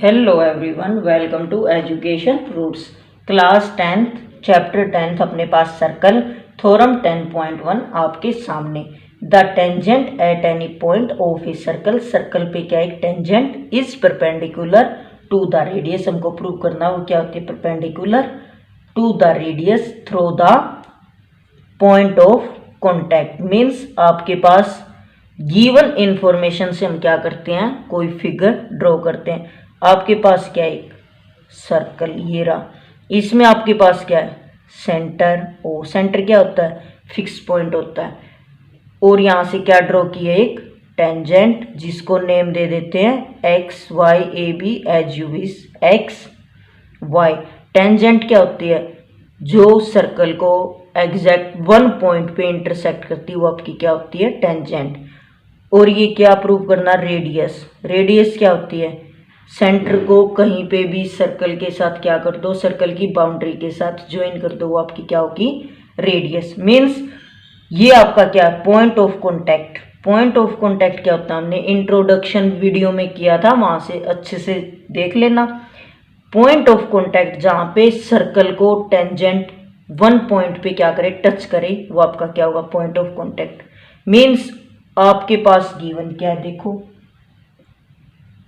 Hello everyone, welcome to education roots. Class 10th chapter 10th अपने पास circle theorem 10.1 आपके सामने। The tangent at any point of a circle, circle पे क्या एक tangent is perpendicular to the radius, हमको prove करना वो क्या होती है, perpendicular to the radius through the point of contact. Means आपके पास गिवन इंफॉर्मेशन से हम क्या करते हैं, कोई फिगर ड्रॉ करते हैं। आपके पास क्या है, एक सर्कल ये रहा, इसमें आपके पास क्या है, सेंटर। ओ सेंटर क्या होता है, फिक्स पॉइंट होता है। और यहाँ से क्या ड्रॉ किया, एक टेंजेंट जिसको नेम दे देते हैं X Y A B as you wish. X Y tangent क्या होती है, जो सर्कल को एग्जैक्ट वन पॉइंट पे इंटरसेक्ट करती है वो आपकी क्या होती है, टेंजेंट। और ये क्या प्रूव करना, रेडियस। रेडियस क्या होती है, सेंटर को कहीं पे भी सर्कल के साथ क्या कर दो, सर्कल की बाउंड्री के साथ ज्वाइन कर दो, वो आपकी क्या होगी, रेडियस। मीन्स ये आपका क्या है, point of contact. Point of contact क्या होता है, हमने इंट्रोडक्शन वीडियो में किया था, वहां से अच्छे से देख लेना। पॉइंट ऑफ कॉन्टैक्ट जहां पे सर्कल को टेंजेंट वन पॉइंट पे क्या करे, टच करे, वो आपका क्या होगा, पॉइंट ऑफ कॉन्टैक्ट। मीन्स आपके पास गिवन क्या है, देखो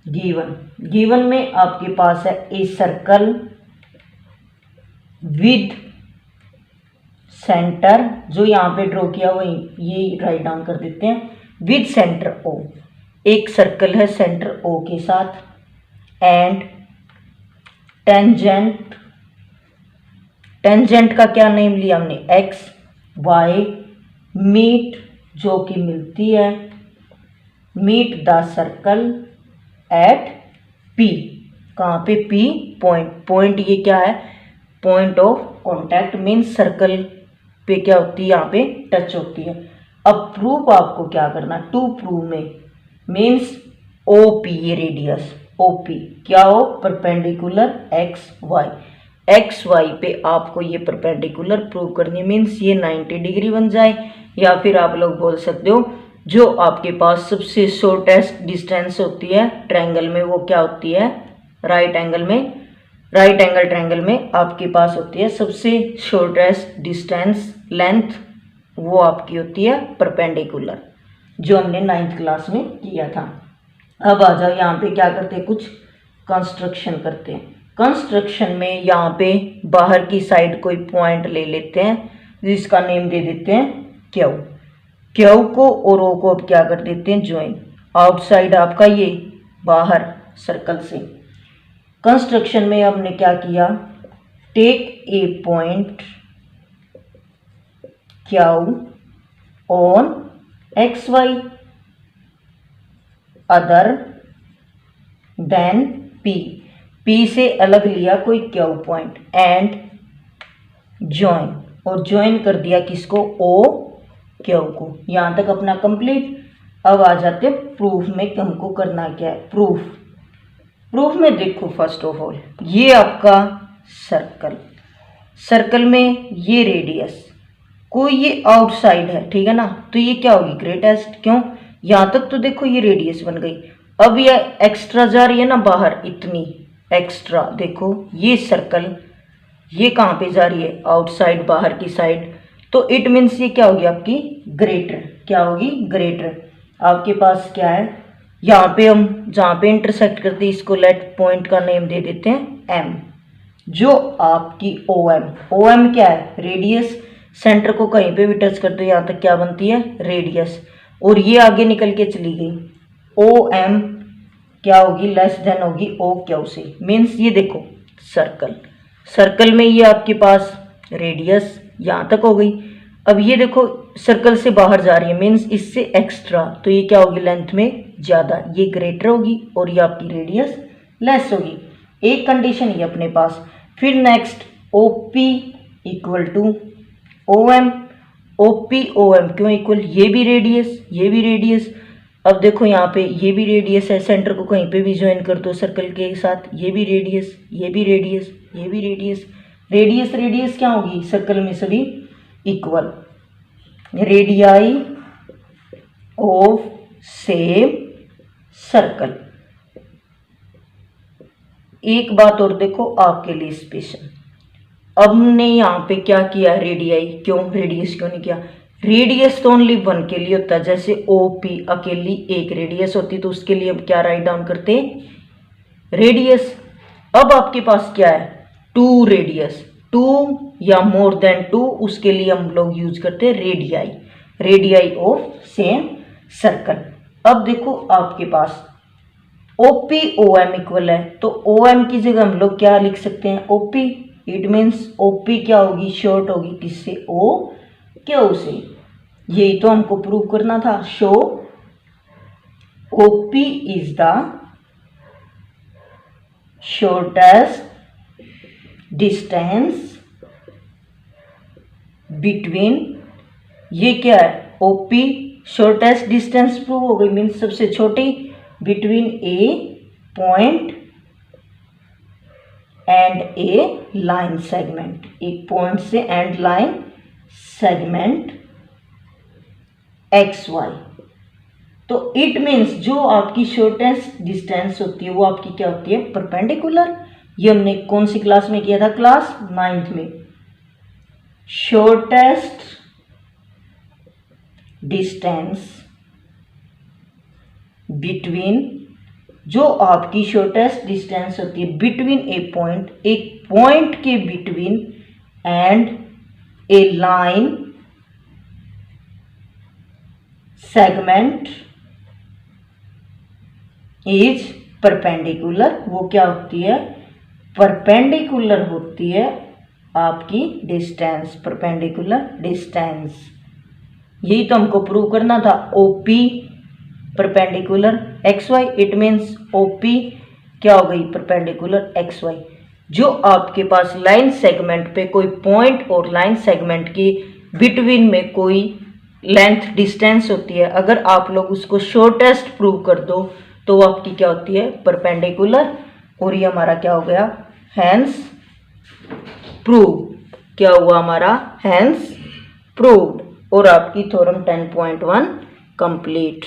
गिवन में आपके पास है ए सर्कल विद सेंटर, जो यहां पे ड्रॉ किया हुआ ये राइट डाउन कर देते हैं, विद सेंटर ओ। एक सर्कल है सेंटर ओ के साथ, एंड टेंजेंट, टेंजेंट का क्या नेम लिया हमने, एक्स वाई, मीट जो कि मिलती है, meet the circle at P. कहाँ पे, पी पॉइंट। पॉइंट ये क्या है, point of contact. Means circle पे क्या होती है, यहाँ पे टच होती है। अब प्रूफ आपको क्या करना, टू प्रूव में, मीन्स ओ पी, ये रेडियस ओ पी क्या हो, perpendicular X Y. X Y पे आपको ये परपेंडिकुलर प्रूव करनी, मीन्स ये 90 डिग्री बन जाए। या फिर आप लोग बोल सकते हो जो आपके पास सबसे शॉर्टेस्ट डिस्टेंस होती है ट्रायंगल में, वो क्या होती है, राइट एंगल में, राइट एंगल ट्रायंगल में आपके पास होती है सबसे शॉर्टेस्ट डिस्टेंस लेंथ, वो आपकी होती है परपेंडिकुलर, जो हमने 9th क्लास में किया था। अब आ जाओ, यहाँ पे क्या करते हैं, कुछ कंस्ट्रक्शन करते हैं। कंस्ट्रक्शन में यहाँ पे बाहर की साइड कोई पॉइंट ले लेते हैं, जिसका नेम दे देते हैं क्यू। क्यू को और ओ को अब क्या कर देते हैं, ज्वाइन। आउटसाइड आपका ये बाहर सर्कल से। कंस्ट्रक्शन में हमने क्या किया, take a point Q on X Y other than P. P से अलग लिया कोई क्यू पॉइंट एंड ज्वाइन, और ज्वाइन कर दिया किसको, ओ क्यू को। यहां तक अपना कंप्लीट। अब आ जाते प्रूफ में, हमको करना क्या है, प्रूफ। प्रूफ में देखो, फर्स्ट ऑफ ऑल ये आपका सर्कल, सर्कल में ये रेडियस, कोई ये आउटसाइड है, ठीक है ना, तो ये क्या होगी, ग्रेटेस्ट। क्यों, यहां तक तो देखो ये रेडियस बन गई। अब ये एक्स्ट्रा जा रही है ना बाहर, इतनी एक्स्ट्रा, देखो ये सर्कल ये कहाँ पे जा रही है, आउटसाइड, बाहर की साइड। तो इट मीन्स ये क्या होगी आपकी, ग्रेटर। क्या होगी, ग्रेटर। आपके पास क्या है, यहाँ पे हम जहाँ पे इंटरसेक्ट करते हैं इसको लेट पॉइंट का नेम दे देते हैं एम, जो आपकी ओ एम। ओ एम क्या है, रेडियस। सेंटर को कहीं पे भी टच करते हो यहाँ तक क्या बनती है, रेडियस। और ये आगे निकल के चली गई, ओ एम क्या होगी, लेस देन होगी ओ क्यू से। मीन्स ये देखो सर्कल, सर्कल में ये आपके पास रेडियस यहाँ तक हो गई। अब ये देखो सर्कल से बाहर जा रही है, मीन्स इससे एक्स्ट्रा, तो ये क्या होगी, लेंथ में ज़्यादा, ये ग्रेटर होगी, और ये आपकी रेडियस लेस होगी। एक कंडीशन ये अपने पास। फिर next O P equal to O M. O P O M क्यों इक्वल, ये भी रेडियस, ये भी रेडियस। अब देखो यहाँ पे ये भी रेडियस है, सेंटर को कहीं पे भी ज्वाइन कर दो सर्कल के साथ, ये भी रेडियस, ये भी रेडियस, ये भी रेडियस। रेडियस रेडियस क्या होगी, सर्कल में सभी equal, radii of same circle. एक बात और देखो आपके लिए स्पेशल, अब हमने यहाँ पे क्या किया, रेडियाई, क्यों रेडियस क्यों नहीं किया, रेडियस तो ओनली वन के लिए होता है, जैसे ओपी अकेली एक रेडियस होती तो उसके लिए हम क्या राइट डाउन करते, रेडियस। अब आपके पास क्या है, टू रेडियस, टू या मोर देन टू, उसके लिए हम लोग यूज करते हैं radii, radii of same circle. अब देखो आपके पास ओपी ओ एम इक्वल है, तो ओ एम की जगह हम लोग क्या लिख सकते हैं, ओपी। इट मीन्स ओपी क्या होगी, शॉर्ट होगी किससे, ओ क्यू से। यही तो हमको प्रूव करना था, show OP is the shortest distance between, ये क्या है, ओपी शॉर्टेस्ट डिस्टेंस प्रूव हो गई, मीन्स सबसे छोटी, between a point and a line segment, एक पॉइंट से and line segment X Y. तो इट मीन्स जो आपकी शॉर्टेस्ट डिस्टेंस होती है वो आपकी क्या होती है, परपेंडिकुलर। ये हमने कौन सी क्लास में किया था, क्लास 9th में। शॉर्टेस्ट डिस्टेंस बिटवीन, जो आपकी शॉर्टेस्ट डिस्टेंस होती है बिटवीन ए पॉइंट, एक पॉइंट के between and a line segment is perpendicular, वो क्या होती है, परपेंडिकुलर होती है आपकी डिस्टेंस, परपेंडिकुलर डिस्टेंस। यही तो हमको प्रूव करना था, OP perpendicular X Y, it means OP क्या हो गई, परपेंडिकुलर एक्स वाई। जो आपके पास लाइन सेगमेंट पे कोई पॉइंट और लाइन सेगमेंट की बिटवीन में कोई लेंथ डिस्टेंस होती है, अगर आप लोग उसको शॉर्टेस्ट प्रूव कर दो तो वो आपकी क्या होती है, परपेंडिकुलर। और ये हमारा क्या हो गया, हैंस प्रूव, क्या हुआ हमारा, हैंस प्रूव्ड। और आपकी थ्योरम 10.1 कंप्लीट।